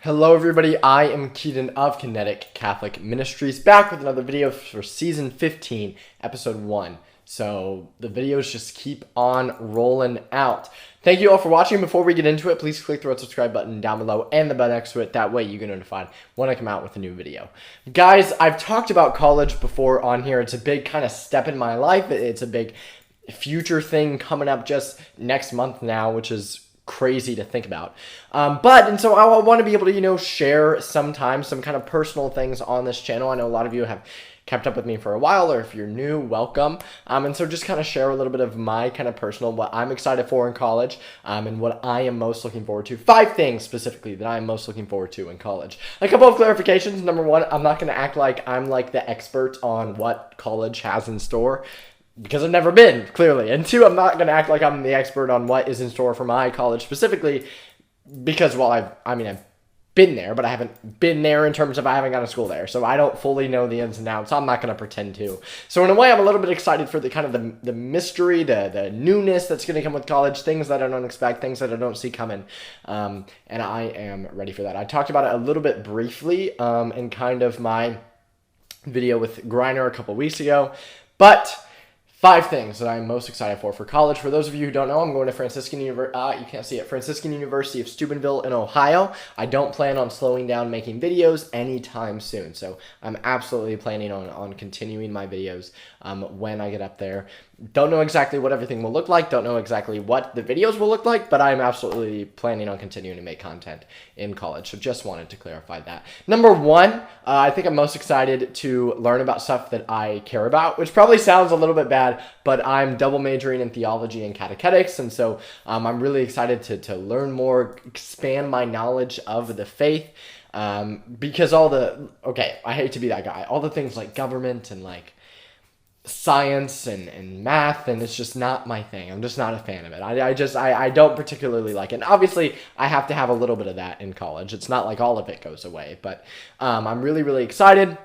Hello everybody, I am Keaton of Kinetic Catholic Ministries, back with another video for Season 15, Episode 1. So the videos just keep on rolling out. Thank you all for watching. Before we get into it, please click the red subscribe button down below and the bell next to it. That way you get notified when I come out with a new video. Guys, I've talked about college before on here. It's a big kind of step in my life. It's a big future thing coming up just next month now, which is crazy to think about. And so I want to be able to, share sometimes some kind of personal things on this channel. I know a lot of you have kept up with me for a while, or if you're new, welcome. And so just kind of share a little bit of my kind of personal, what I'm excited for in college, and what I am most looking forward to. 5 things specifically that I am most looking forward to in college. A couple of clarifications. Number 1, I'm not going to act like I'm like the expert on what college has in store, because I've never been, clearly. And 2, I'm not going to act like I'm the expert on what is in store for my college specifically, because, well, I've been there, but I haven't been there in terms of I haven't gone to school there. So I don't fully know the ins and outs. I'm not going to pretend to. So in a way, I'm a little bit excited for the kind of the mystery, the newness that's going to come with college, things that I don't expect, things that I don't see coming. And I am ready for that. I talked about it a little bit briefly in kind of my video with Griner a couple weeks ago, but 5 things that I'm most excited for college. For those of you who don't know, I'm going to Franciscan University of Steubenville in Ohio. I don't plan on slowing down making videos anytime soon, so I'm absolutely planning on continuing my videos when I get up there. Don't know exactly what everything will look like, don't know exactly what the videos will look like, but I'm absolutely planning on continuing to make content in college, so just wanted to clarify that. Number 1, I think I'm most excited to learn about stuff that I care about, which probably sounds a little bit bad, but I'm double majoring in theology and catechetics, and so I'm really excited to learn more, expand my knowledge of the faith, because I hate to be that guy, all the things like government and like science and math, and it's just not my thing. I'm just not a fan of it. I don't particularly like it. And obviously, I have to have a little bit of that in college. It's not like all of it goes away, but I'm really, really excited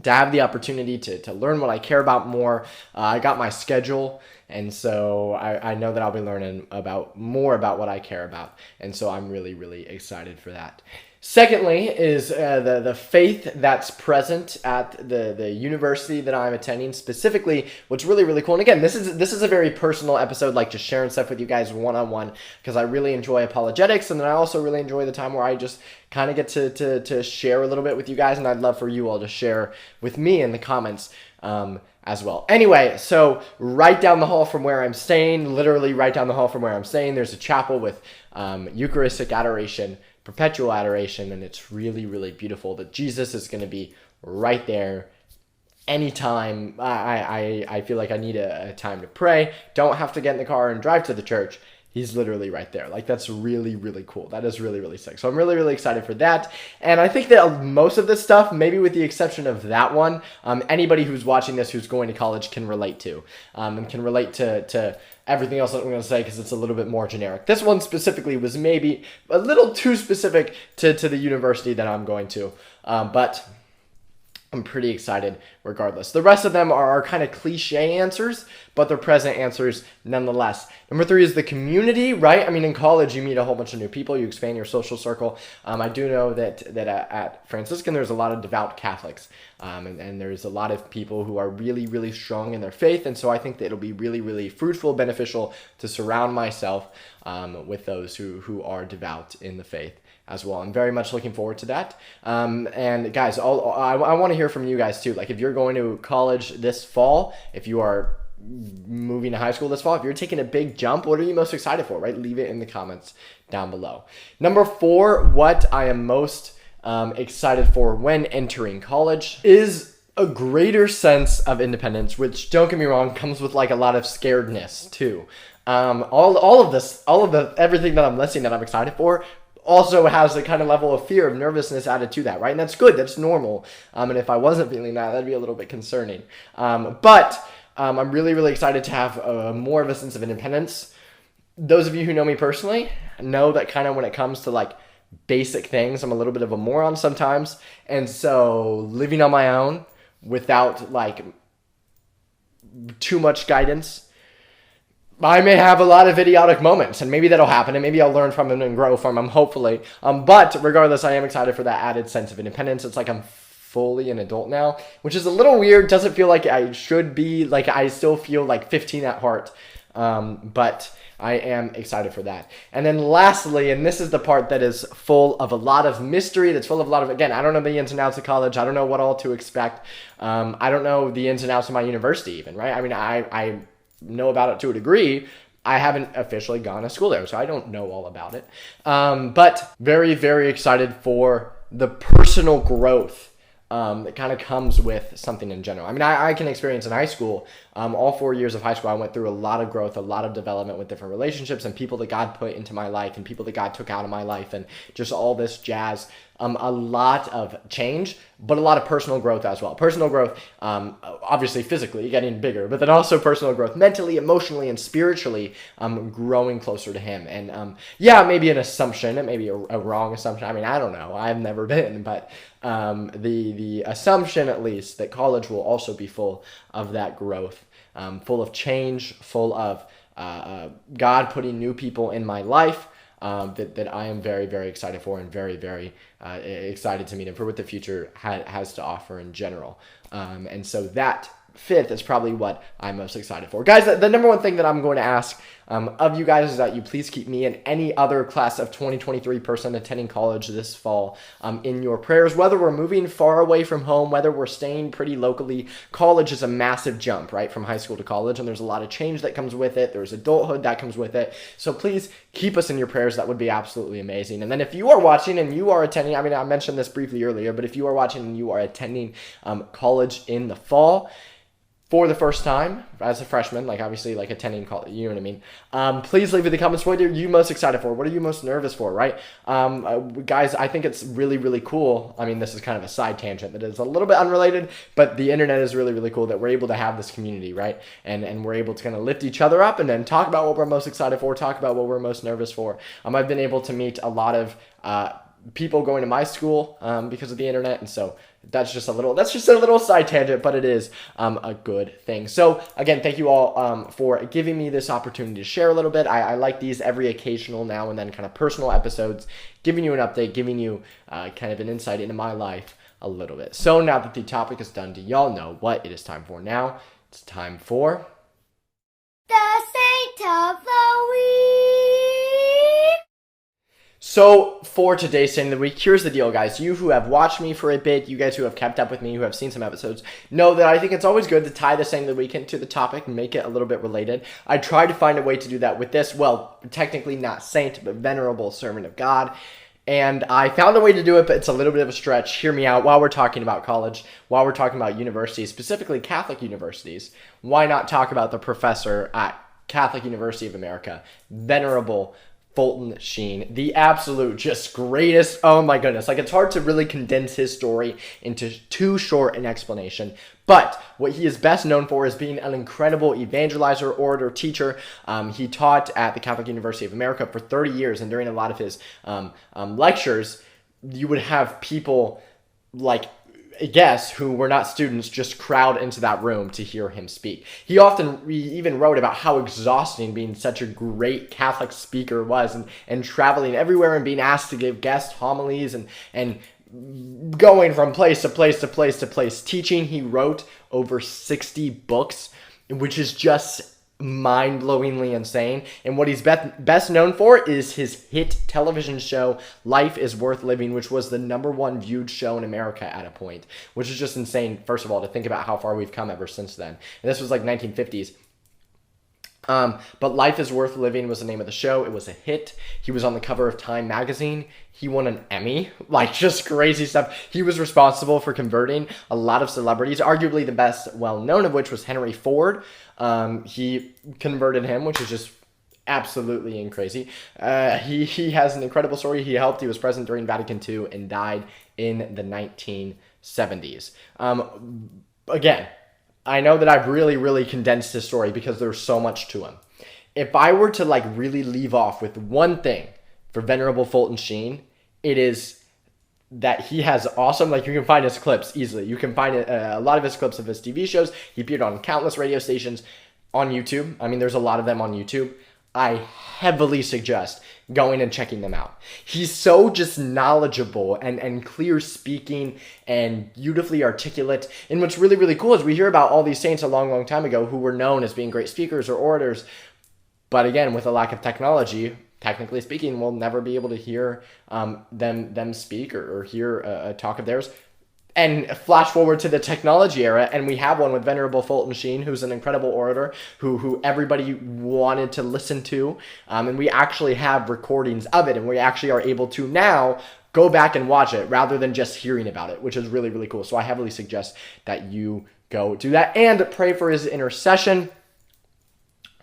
to have the opportunity to learn what I care about more. I got my schedule, and so I know that I'll be learning more about what I care about, and so I'm really, really excited for that. Secondly is the faith that's present at the university that I'm attending. Specifically, what's really, really cool, and again, this is a very personal episode, like just sharing stuff with you guys one-on-one, because I really enjoy apologetics, and then I also really enjoy the time where I just kind of get to share a little bit with you guys, and I'd love for you all to share with me in the comments as well. Anyway, so right down the hall from where I'm staying, literally right down the hall from where I'm staying, there's a chapel with Eucharistic adoration, perpetual adoration, and it's really, really beautiful that Jesus is going to be right there anytime I feel like I need a time to pray. Don't have to get in the car and drive to the church. He's literally right there. Like, that's really, really cool. That is really, really sick. So I'm really, really excited for that. And I think that most of this stuff, maybe with the exception of that one, anybody who's watching this who's going to college can relate to. And can relate to everything else that I'm going to say, because it's a little bit more generic. This one specifically was maybe a little too specific to the university that I'm going to. But I'm pretty excited regardless. The rest of them are kind of cliche answers, but they're present answers nonetheless. Number 3 is the community, right? I mean, in college, you meet a whole bunch of new people. You expand your social circle. I do know that at Franciscan, there's a lot of devout Catholics, and there's a lot of people who are really, really strong in their faith, and so I think that it'll be really, really fruitful, beneficial to surround myself with those who are devout in the faith as well. I'm very much looking forward to that. And guys, I want to hear from you guys too. Like, if you're going to college this fall, if you are moving to high school this fall, if you're taking a big jump, what are you most excited for, right? Leave it in the comments down below. Number 4, what I am most excited for when entering college is a greater sense of independence, which, don't get me wrong, comes with like a lot of scaredness too. Everything that I'm listing that I'm excited for also has a kind of level of fear, of nervousness added to that, right? And that's good, that's normal. And if I wasn't feeling that, that'd be a little bit concerning. But I'm really, really excited to have more of a sense of independence. Those of you who know me personally know that kind of when it comes to like basic things, I'm a little bit of a moron sometimes. And so living on my own without like too much guidance I may have a lot of idiotic moments, and maybe that'll happen, and maybe I'll learn from them and grow from them, hopefully. But regardless, I am excited for that added sense of independence. It's like I'm fully an adult now, which is a little weird. Doesn't feel like I should be. Like, I still feel like 15 at heart. But I am excited for that. And then lastly, and this is the part that is full of a lot of mystery, that's full of a lot of, again, I don't know the ins and outs of college. I don't know what all to expect. I don't know the ins and outs of my university even, right? I mean, I know about it to a degree. I haven't officially gone to school there, so I don't know all about it. But very, very excited for the personal growth that kind of comes with something in general. I mean, I can experience in high school, all 4 years of high school, I went through a lot of growth, a lot of development with different relationships and people that God put into my life and people that God took out of my life and just all this jazz. A lot of change, but a lot of personal growth as well. Personal growth, obviously physically getting bigger, but then also personal growth mentally, emotionally, and spiritually, growing closer to Him. And yeah, maybe an assumption, it may be a wrong assumption. I mean, I don't know. I've never been, but the assumption at least that college will also be full of that growth, full of change, full of God putting new people in my life. That I am very, very excited for and very, very excited to meet and for what the future has to offer in general. And so that fifth is probably what I'm most excited for. Guys, the number one thing that I'm going to ask of you guys is that you please keep me and any other class of 2023 person attending college this fall in your prayers. Whether we're moving far away from home, whether we're staying pretty locally, college is a massive jump, right, from high school to college, and there's a lot of change that comes with it. There's adulthood that comes with it. So please keep us in your prayers. That would be absolutely amazing. And then if you are watching and you are attending, I mean, I mentioned this briefly earlier, but if you are watching and you are attending college in the fall, for the first time as a freshman, like obviously like attending college, you know what I mean? Please leave in the comments, what are you most excited for? What are you most nervous for, right? Guys, I think it's really, really cool. I mean, this is kind of a side tangent that is a little bit unrelated, but the internet is really, really cool that we're able to have this community, right? And we're able to kind of lift each other up and then talk about what we're most excited for, talk about what we're most nervous for. I've been able to meet a lot of people going to my school because of the internet, and so that's just a little side tangent, but it is a good thing. So again, thank you all for giving me this opportunity to share a little bit. I like these every occasional now and then kind of personal episodes, giving you an update, giving you kind of an insight into my life a little bit. So now that the topic is done, do y'all know what it is time for now? It's time for the Saint of the Week. So for today's Saint of the Week, here's the deal, guys. You who have watched me for a bit, you guys who have kept up with me, who have seen some episodes, know that I think it's always good to tie the Saint of the Week into the topic and make it a little bit related. I tried to find a way to do that with this, well, technically not saint, but venerable servant of God. And I found a way to do it, but it's a little bit of a stretch. Hear me out. While we're talking about college, while we're talking about universities, specifically Catholic universities, why not talk about the professor at Catholic University of America, Venerable Fulton Sheen, the absolute just greatest. Oh my goodness. Like, it's hard to really condense his story into too short an explanation. But what he is best known for is being an incredible evangelizer, orator, teacher. He taught at the Catholic University of America for 30 years. And during a lot of his lectures, you would have people like guests who were not students just crowd into that room to hear him speak. He even wrote about how exhausting being such a great Catholic speaker was, and traveling everywhere and being asked to give guest homilies and going from place to place to place to place teaching. He wrote over 60 books, which is just mind-blowingly insane. And what he's best known for is his hit television show Life is Worth Living, which was the #1 viewed show in America at a point, which is just insane, first of all, to think about how far we've come ever since then. And this was like 1950s. But Life is Worth Living was the name of the show. It was a hit. He was on the cover of Time magazine. He won an Emmy, like just crazy stuff. He was responsible for converting a lot of celebrities, arguably the best well-known of which was Henry Ford. He converted him, which is just absolutely crazy. He has an incredible story. He was present during Vatican II and died in the 1970s. Again, I know that I've really, really condensed his story because there's so much to him. If I were to like really leave off with one thing for Venerable Fulton Sheen, it is that he has awesome, like you can find his clips easily. You can find a lot of his clips of his TV shows. He appeared on countless radio stations. on YouTube. I mean, there's a lot of them on YouTube. I heavily suggest going and checking them out. He's so just knowledgeable and clear speaking and beautifully articulate. And what's really, really cool is we hear about all these saints a long, long time ago who were known as being great speakers or orators. But again, with a lack of technology, technically speaking, we'll never be able to hear them speak or hear a talk of theirs. And flash forward to the technology era, and we have one with Venerable Fulton Sheen, who's an incredible orator, who everybody wanted to listen to. And we actually have recordings of it, and we actually are able to now go back and watch it rather than just hearing about it, which is really, really cool. So I heavily suggest that you go do that and pray for his intercession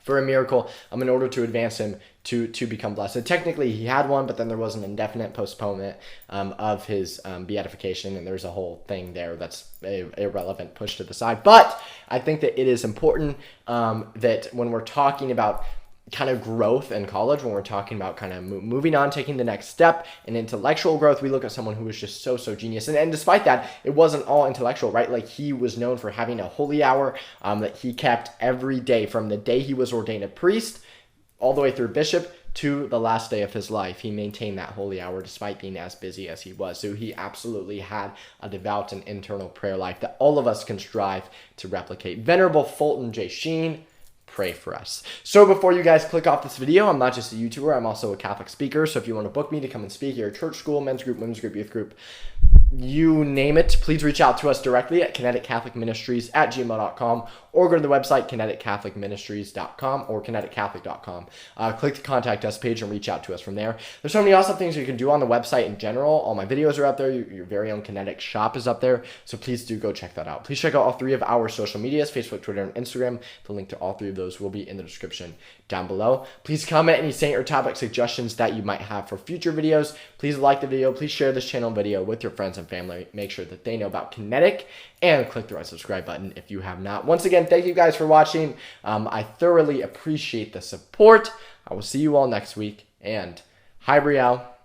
for a miracle in order to advance him to become blessed. And technically he had one, but then there was an indefinite postponement of his beatification, and there's a whole thing there that's irrelevant, pushed to the side. But I think that it is important that when we're talking about kind of growth in college, when we're talking about kind of moving on, taking the next step in intellectual growth, we look at someone who was just so genius. And despite that, it wasn't all intellectual, right? Like, he was known for having a holy hour that he kept every day from the day he was ordained a priest all the way through bishop to the last day of his life. He maintained that holy hour despite being as busy as he was. So he absolutely had a devout and internal prayer life that all of us can strive to replicate. Venerable Fulton J. Sheen, pray for us. So before you guys click off this video, I'm not just a YouTuber, I'm also a Catholic speaker. So if you want to book me to come and speak at your church, school, men's group, women's group, youth group, you name it, please reach out to us directly at kineticcatholicministries@gmail.com, or go to the website kineticcatholicministries.com or kineticcattholic.com. Click the contact us page and reach out to us from there. There's so many awesome things you can do on the website in general. All my videos are up there. Your very own Kinetic shop is up there, so please do go check that out. Please check out all 3 of our social medias: Facebook, Twitter, and Instagram. The link to all 3 of those will be in the description down below. Please comment any saint or topic suggestions that you might have for future videos. Please like the video. Please share this channel video with your friends and family. Make sure that they know about Kinetic, and click the right subscribe button if you have not. Once again, thank you guys for watching. I thoroughly appreciate the support. I will see you all next week, and hi, Brielle.